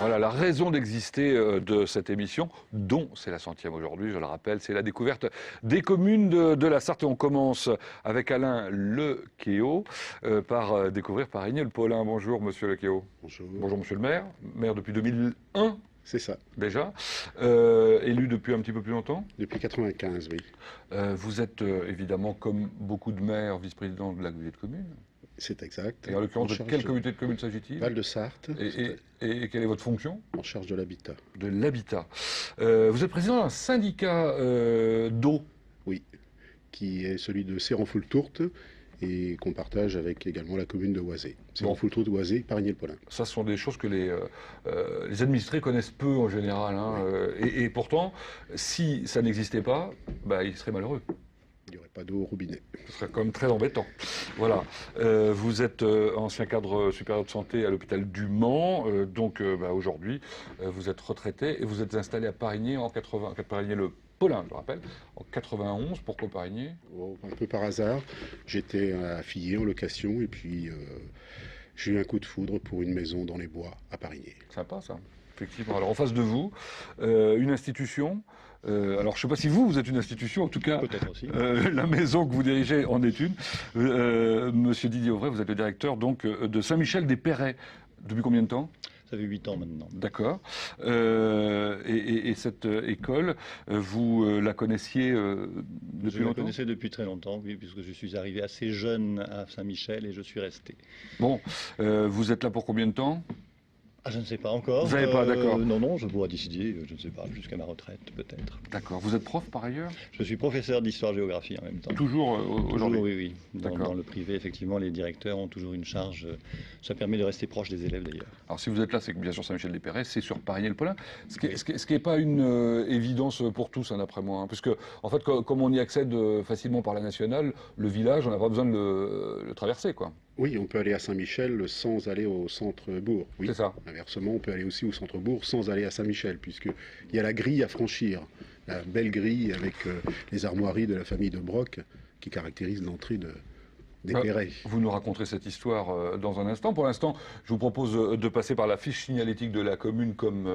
Voilà la raison d'exister de cette émission, dont c'est la 100e aujourd'hui, je le rappelle, c'est la découverte des communes de la Sarthe. Et on commence avec Alain Lequéot par découvrir Parigny-le-Paulin. Bonjour Monsieur Lequéot. Bonjour. Bonjour Monsieur le maire, maire depuis 2001. C'est ça. Déjà. Élu depuis un petit peu plus longtemps. Depuis 95, oui. Vous êtes évidemment, comme beaucoup de maires, vice-président de la communauté de communes. C'est exact. Et en l'occurrence, de quelle communauté de communes s'agit-il? Val-de-Sarthe. Et quelle est votre fonction? En charge de l'habitat. De l'habitat. Vous êtes président d'un syndicat d'eau. Oui, qui est celui de Séranfoul-Tourte et qu'on partage avec également la commune de Oisé. Séranfoul-Tourte, Oisé, Parigny-le-Paulin. Ça, ce sont des choses que les administrés connaissent peu en général. Hein, et pourtant, si ça n'existait pas, bah, ils seraient malheureux. Il n'y aurait pas d'eau au robinet. Ce serait quand même très embêtant. Voilà. Vous êtes ancien cadre supérieur de santé à l'hôpital du Mans. Donc aujourd'hui, vous êtes retraité et vous êtes installé à Parigny en 80. Parigny-le-Paulin, je rappelle, en 91. Pourquoi Parigny? Un peu par hasard. J'étais affilié en location et puis j'ai eu un coup de foudre pour une maison dans les bois à Parigny. Sympa ça, effectivement. Alors en face de vous, une institution. Alors, je ne sais pas si vous êtes une institution, en tout cas, peut-être aussi. La maison que vous dirigez en est une. Monsieur Didier Auvray, vous êtes le directeur donc, de Saint-Michel-des-Perrets. Depuis combien de temps? Ça fait 8 ans maintenant. D'accord. Et cette école, vous la connaissiez depuis longtemps? Je la connaissais depuis très longtemps, oui, puisque je suis arrivé assez jeune à Saint-Michel et je suis resté. Bon, vous êtes là pour combien de temps? Ah, je ne sais pas encore. Vous n'avez pas, d'accord. Non, je dois décider, je ne sais pas, jusqu'à ma retraite peut-être. D'accord. Vous êtes prof par ailleurs? Je suis professeur d'histoire-géographie en même temps. Toujours aujourd'hui? Oui. Dans le privé, effectivement, les directeurs ont toujours une charge. Ça permet de rester proche des élèves d'ailleurs. Alors si vous êtes là, c'est que bien sûr Saint-Michel-des-Perrets, c'est sur Parigny-le-Paulin. Ce qui n'est pas une évidence pour tous, hein, d'après moi. Hein, parce que, en fait, comme on y accède facilement par la nationale, le village, on n'a pas besoin de le traverser, quoi. Oui, on peut aller à Saint-Michel sans aller au centre-bourg. Oui. C'est ça. Inversement, on peut aller aussi au centre-bourg sans aller à Saint-Michel, puisqu'il y a la grille à franchir. La belle grille avec les armoiries de la famille de Broc qui caractérise l'entrée des Perrets. Vous nous raconterez cette histoire dans un instant. Pour l'instant, je vous propose de passer par la fiche signalétique de la commune comme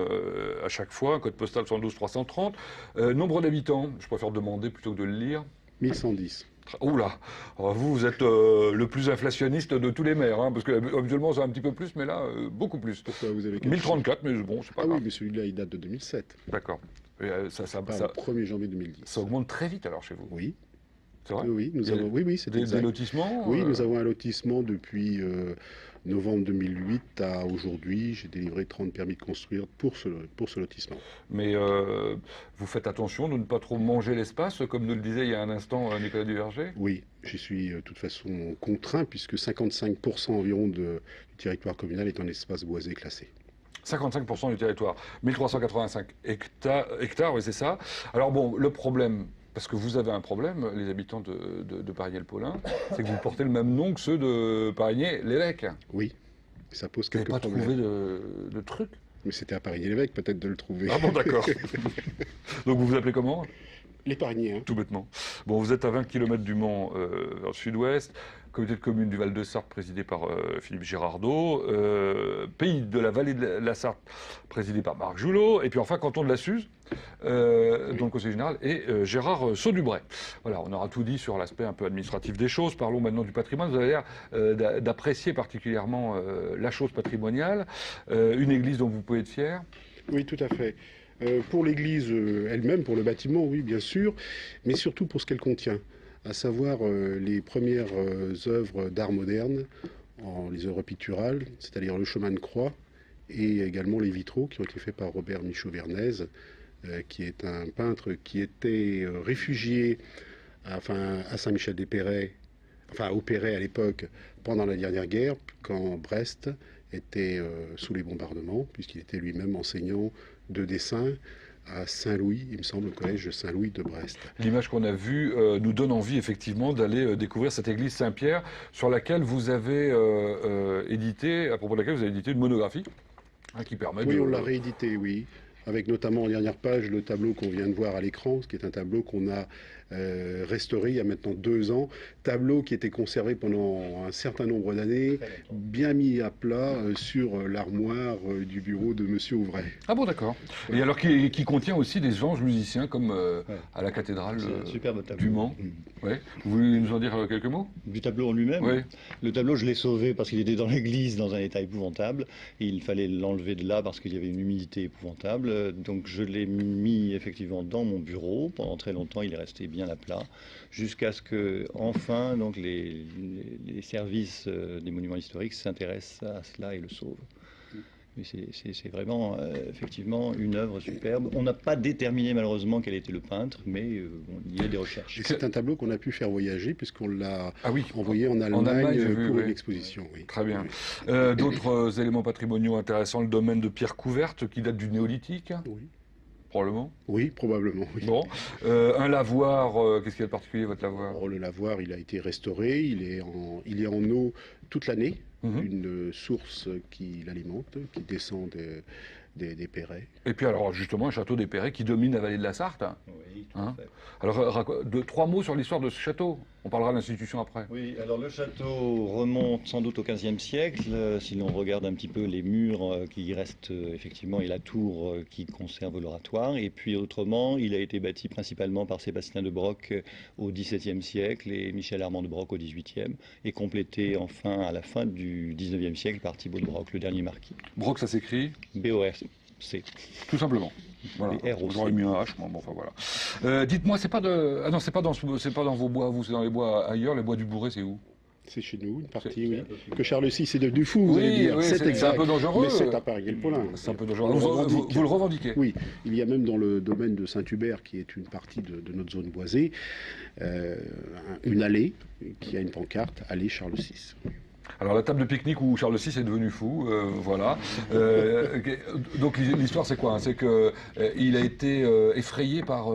à chaque fois, code postal 112 330. Nombre d'habitants, je préfère demander plutôt que de le lire. 1110. Oula, vous êtes le plus inflationniste de tous les maires, hein, parce que habituellement c'est un petit peu plus, mais là, beaucoup plus. Pourquoi vous avez 1034, mais bon, c'est pas grave. Ah oui, mais celui-là, il date de 2007. D'accord. Au 1er janvier 2010. Ça augmente très vite alors chez vous? Oui. C'est vrai? Oui, c'est des lotissements? Oui, nous avons un lotissement depuis novembre 2008 à aujourd'hui. J'ai délivré 30 permis de construire pour ce lotissement. Mais vous faites attention de ne pas trop manger l'espace, comme nous le disait il y a un instant Nicolas Duverger? Oui, j'y suis de toute façon contraint, puisque 55% environ du territoire communal est un espace boisé classé. 55% du territoire, 1385 hectares, oui c'est ça. Alors bon, le problème, parce que vous avez un problème, les habitants de Parigny-le-Paulin, c'est que vous portez le même nom que ceux de Parigny-l'Évêque. Oui, ça pose quelques problèmes. Vous n'avez pas trouvé de truc? Mais c'était à Parigny-l'Évêque peut-être de le trouver. Ah bon, d'accord. Donc vous vous appelez comment? Les Parigniens. Tout bêtement. Bon, vous êtes à 20 km du Mans, vers le sud-ouest, communauté de communes du Val-de-Sarthe présidé par Philippe Girardot, pays de la vallée de la Sarthe présidé par Marc Joulot, et puis enfin canton de la Suze, dont le conseiller général est Gérard Saudubray. Voilà, on aura tout dit sur l'aspect un peu administratif des choses. Parlons maintenant du patrimoine. Vous avez l'air d'apprécier particulièrement la chose patrimoniale, une église dont vous pouvez être fier. Oui, tout à fait. Pour l'église elle-même, pour le bâtiment, oui, bien sûr, mais surtout pour ce qu'elle contient, à savoir les premières œuvres d'art moderne, les œuvres picturales, c'est-à-dire le chemin de croix, et également les vitraux qui ont été faits par Robert Michaud-Vernez, qui est un peintre qui était réfugié à Saint-Michel-des-Perrets, enfin au Perret à l'époque, pendant la dernière guerre, quand Brest était sous les bombardements, puisqu'il était lui-même enseignant de dessin à Saint-Louis, il me semble, au collège Saint-Louis de Brest. L'image qu'on a vue nous donne envie effectivement d'aller découvrir cette église Saint-Pierre sur laquelle vous avez à propos de laquelle vous avez édité une monographie qui permet on l'a réédité, oui. Avec notamment en dernière page le tableau qu'on vient de voir à l'écran, ce qui est un tableau qu'on a restauré il y a maintenant 2 ans. Tableau qui était conservé pendant un certain nombre d'années, bien mis à plat sur l'armoire du bureau de Monsieur Ouvray. Ah bon, d'accord. Et alors qui contient aussi des anges musiciens comme à la cathédrale C'est un superbe tableau. du Mans. Ouais. Vous voulez nous en dire quelques mots? Du tableau en lui-même. Oui. Le tableau, je l'ai sauvé parce qu'il était dans l'église dans un état épouvantable. Et il fallait l'enlever de là parce qu'il y avait une humidité épouvantable. Donc je l'ai mis effectivement dans mon bureau. Pendant très longtemps, il est resté bien à plat. Jusqu'à ce que, enfin, donc les services des monuments historiques s'intéressent à cela et le sauvent. Mais c'est vraiment effectivement une œuvre superbe. On n'a pas déterminé malheureusement quel était le peintre, mais bon, il y a des recherches. Et c'est un tableau qu'on a pu faire voyager puisqu'on l'a oui. envoyé en Allemagne pour une exposition. Oui. Très bien. Oui. D'autres éléments patrimoniaux intéressants, le domaine de pierre couverte qui date du néolithique, Oui. probablement. Oui, probablement. Oui. Bon, un lavoir, qu'est-ce qu'il y a de particulier votre lavoir? Alors, le lavoir, il a été restauré, il est en eau toute l'année. Une source qui l'alimente, qui descend des Perrets. Et puis alors justement un château des Perrets qui domine la vallée de la Sarthe. Oui, tout à fait. Alors 3 mots sur l'histoire de ce château. On parlera de l'institution après. Oui, alors le château remonte sans doute au XVe siècle. Si l'on regarde un petit peu les murs qui restent effectivement et la tour qui conserve l'oratoire. Et puis autrement, il a été bâti principalement par Sébastien de Broc au XVIIe siècle et Michel Armand de Broc au XVIIIe et complété enfin à la fin du XIXe siècle par Thibaut de Broc, le dernier marquis. Broc, ça s'écrit B-O-R-C. Tout simplement. Voilà. J'aurais mis un H, moi, bon, enfin voilà. Dites-moi, c'est pas de. Ah non, c'est pas dans vos bois, vous, c'est dans les bois ailleurs. Les bois du Bourré, c'est où? C'est chez nous, une partie, oui. Que Charles VI est devenu fou, vous allez dire. Oui, c'est un peu dangereux. Mais c'est à Paris-Guelpolin. C'est un peu dangereux. Vous le revendiquez? Oui, il y a même dans le domaine de Saint-Hubert, qui est une partie de notre zone boisée, une allée qui a une pancarte, allée Charles VI. Alors la table de pique-nique où Charles VI est devenu fou, voilà. Donc l'histoire c'est quoi, hein? C'est que il a été effrayé par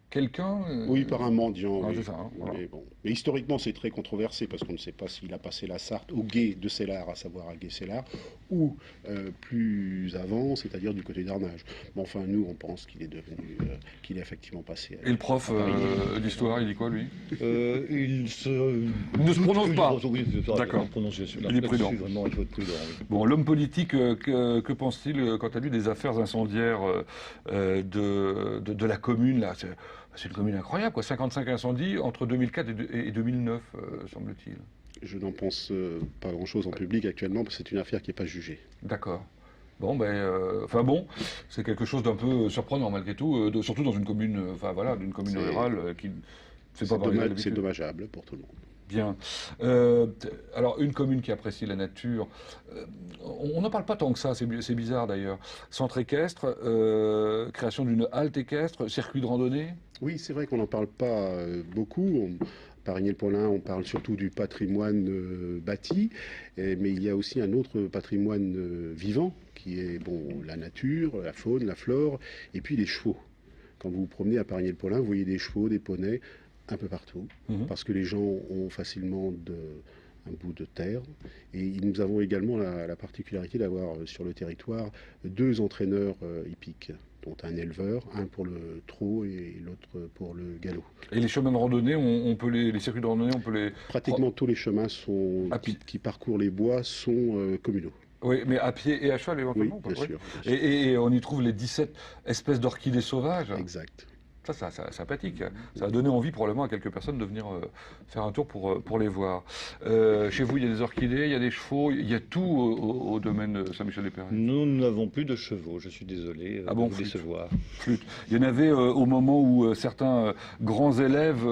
quelqu'un. Oui, par un mendiant. Ah, oui. c'est ça, hein, voilà. Mais historiquement, c'est très controversé parce qu'on ne sait pas s'il a passé la Sarthe au gué de Cellars, à savoir à Gué-Cellars, ou plus avant, c'est-à-dire du côté d'Arnage. Mais enfin, nous, on pense qu'il est devenu, qu'il est effectivement passé. Et le prof d'histoire, il dit quoi lui? Il ne se prononce pas. Oui, d'accord. Il est prudent. Vraiment, il faut être prudent. Oui. Bon, l'homme politique, que pense-t-il quant à lui des affaires incendiaires de la commune là? C'est une commune incroyable, quoi. 55 incendies entre 2004 et 2009, semble-t-il. Je n'en pense pas grand-chose en public actuellement, parce que c'est une affaire qui n'est pas jugée. D'accord. Bon, enfin bon, c'est quelque chose d'un peu surprenant malgré tout, surtout dans une commune, enfin voilà, d'une commune rurale qui. C'est dommageable pour tout le monde. Bien. Alors, une commune qui apprécie la nature, on n'en parle pas tant que ça, c'est bizarre d'ailleurs. Centre équestre, création d'une halte équestre, circuit de randonnée. Oui, c'est vrai qu'on n'en parle pas beaucoup. Paris-Guelpolin, on parle surtout du patrimoine bâti, mais il y a aussi un autre patrimoine vivant, qui est la nature, la faune, la flore, et puis les chevaux. Quand vous vous promenez à Paris-Guelpolin, vous voyez des chevaux, des poneys, un peu partout, parce que les gens ont facilement un bout de terre. Et nous avons également la particularité d'avoir sur le territoire 2 entraîneurs hippiques, dont un éleveur, un pour le trot et l'autre pour le galop. Et les chemins de randonnée, on peut les circuits de randonnée, on peut les... Pratiquement tous les chemins qui parcourent les bois sont communaux. Oui, mais à pied et à cheval éventuellement. Oui, bien sûr. Et on y trouve les 17 espèces d'orchidées sauvages. Exact. Ça, c'est sympathique. Ça a donné envie probablement à quelques personnes de venir faire un tour pour les voir. Chez vous, il y a des orchidées, il y a des chevaux, il y a tout au domaine de Saint-Michel-des-Perrets. Nous n'avons plus de chevaux, je suis désolé de vous décevoir. Flûte. Il y en avait au moment où certains grands élèves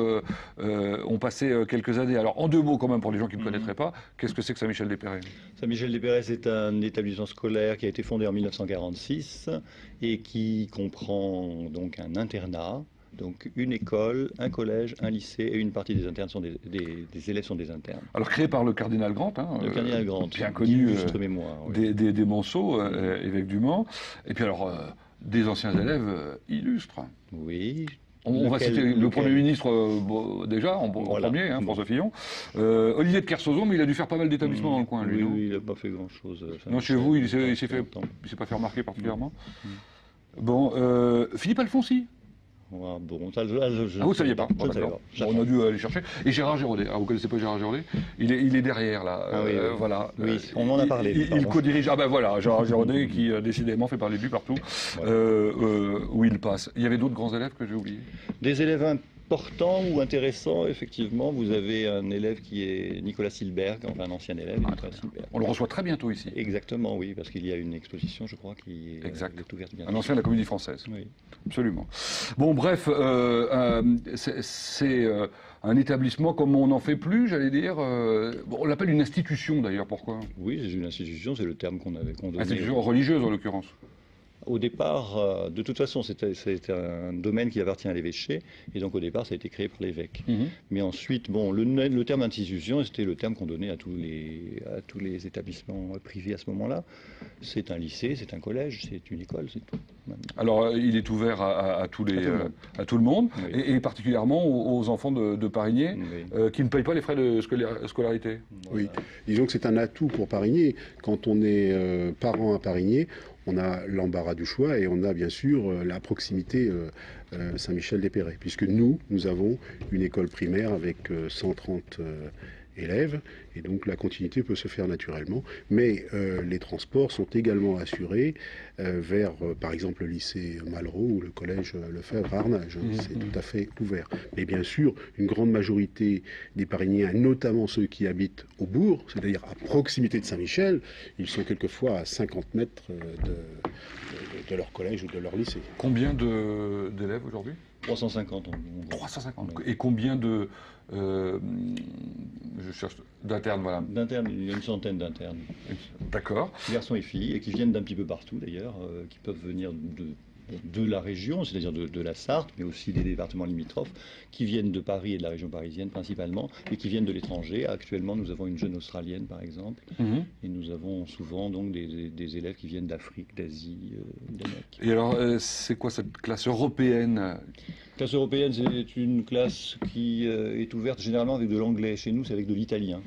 ont passé quelques années. Alors, en 2 mots quand même, pour les gens qui ne connaîtraient pas, qu'est-ce que c'est que Saint-Michel-des-Perrets? Saint-Michel-des-Perrets, c'est un établissement scolaire qui a été fondé en 1946 et qui comprend donc un internat, donc une école, un collège, un lycée et une partie des internes sont des élèves sont des internes. Alors créé par le cardinal Grant, le cardinal Grant, bien connu, mémoire, oui. des Monceaux, évêque du Mans, et puis alors des anciens élèves illustres. Oui. On va citer le Premier ministre déjà, en premier, François Fillon. Olivier de Kersauzon, mais il a dû faire pas mal d'établissements dans le coin, lui, non? Oui, il n'a pas fait grand-chose. Non, chez vous, il s'est pas fait remarquer particulièrement. Bon, Philippe Alfonsi. Ah, bon, Ah, vous ne saviez pas? Je ne savais D'accord. pas. Bon, on a dû aller chercher. Et Gérard Giraudet, vous ne connaissez pas Gérard Giraudet? Il est derrière, là. Ah oui, oui. Voilà. Oui, on m'en a parlé. Il co-dirige. Ah ben voilà, Gérard Giraudet qui décidément fait parler de lui partout où il passe. Il y avait d'autres grands élèves que j'ai oubliés? Des élèves importants ou intéressants, effectivement. Vous avez un élève qui est Nicolas Silberg, enfin un ancien élève. Nicolas Silberg. On le reçoit très bientôt ici. Exactement, oui, parce qu'il y a une exposition, je crois, qui est ouverte bientôt. Un ancien de la Comédie Française. Oui. Absolument. Bon, bref, c'est un établissement comme on n'en fait plus, j'allais dire. Bon, on l'appelle une institution d'ailleurs, pourquoi? Oui, c'est une institution, c'est le terme qu'on donnait. Institution religieuse en l'occurrence. Au départ, de toute façon, c'était un domaine qui appartient à l'évêché, et donc au départ, ça a été créé par l'évêque. Mais ensuite, bon, le terme institution, c'était le terme qu'on donnait à tous les établissements privés à ce moment-là. C'est un lycée, c'est un collège, c'est une école, c'est tout. Alors, il est ouvert à tout le monde, Oui. et particulièrement aux enfants de Parigné, Oui. qui ne payent pas les frais de scolarité. Oui, disons que c'est un atout pour Parigné. Quand on est parent à Parigné, on a l'embarras du choix et on a bien sûr la proximité Saint-Michel-des-Perrets, puisque nous avons une école primaire avec 130 élèves, et donc la continuité peut se faire naturellement, mais les transports sont également assurés vers, par exemple, le lycée Malraux ou le collège Lefebvre à Arnage. C'est tout à fait ouvert. Mais bien sûr, une grande majorité des Parigniens, notamment ceux qui habitent au bourg, c'est-à-dire à proximité de Saint-Michel, ils sont quelquefois à 50 mètres de leur collège ou de leur lycée. Combien d'élèves aujourd'hui? 350 en gros. 350. Oui. Et combien je cherche d'internes, voilà. D'internes, il y a une centaine d'internes. D'accord. Garçons et filles, et qui viennent d'un petit peu partout d'ailleurs, qui peuvent venir de la région, c'est-à-dire de la Sarthe, mais aussi des départements limitrophes, qui viennent de Paris et de la région parisienne principalement, et qui viennent de l'étranger. Actuellement, nous avons une jeune Australienne, par exemple, et nous avons souvent donc des élèves qui viennent d'Afrique, d'Asie, d'Amérique. Et alors, c'est quoi cette classe européenne? La classe européenne, c'est une classe qui est ouverte généralement avec de l'anglais. Chez nous, c'est avec de l'italien.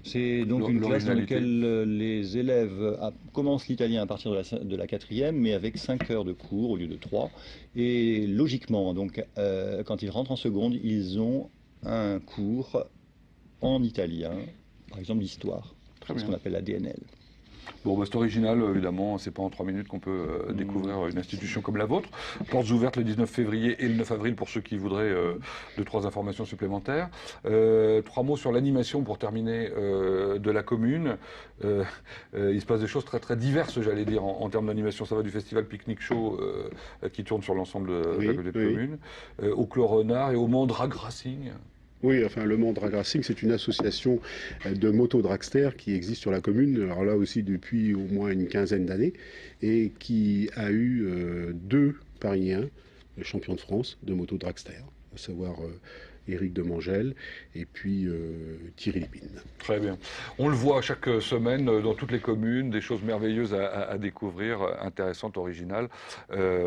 C'est donc une classe dans laquelle les élèves commencent l'italien à partir de la 4e, mais avec 5 heures de cours au lieu de 3. Et logiquement, donc, quand ils rentrent en seconde, ils ont un cours en italien, par exemple l'histoire, ce qu'on appelle la DNL. Bon, bah, c'est original, évidemment, c'est pas en 3 minutes qu'on peut découvrir une institution comme la vôtre. Portes ouvertes le 19 février et le 9 avril pour ceux qui voudraient 2-3 informations supplémentaires. 3 mots sur l'animation pour terminer de la commune. Il se passe des choses très très diverses, j'allais dire, en termes d'animation. Ça va du festival Picnic Show qui tourne sur l'ensemble de la commune, au Clos Renard et au Mans Drag Racing. Oui, enfin, le Mans Drag Racing, c'est une association de moto-dragsters qui existe sur la commune, alors là aussi depuis au moins une quinzaine d'années, et qui a eu 2 Parisiens champions de France de moto-dragsters, à savoir Éric Demangel et puis Thierry Lépine. Très bien. On le voit chaque semaine dans toutes les communes, des choses merveilleuses à découvrir, intéressantes, originales.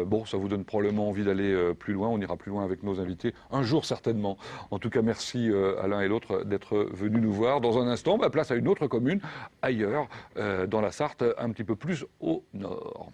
Bon, ça vous donne probablement envie d'aller plus loin. On ira plus loin avec nos invités, un jour certainement. En tout cas, merci à l'un et l'autre d'être venus nous voir. Dans un instant, place à une autre commune, ailleurs, dans la Sarthe, un petit peu plus au nord.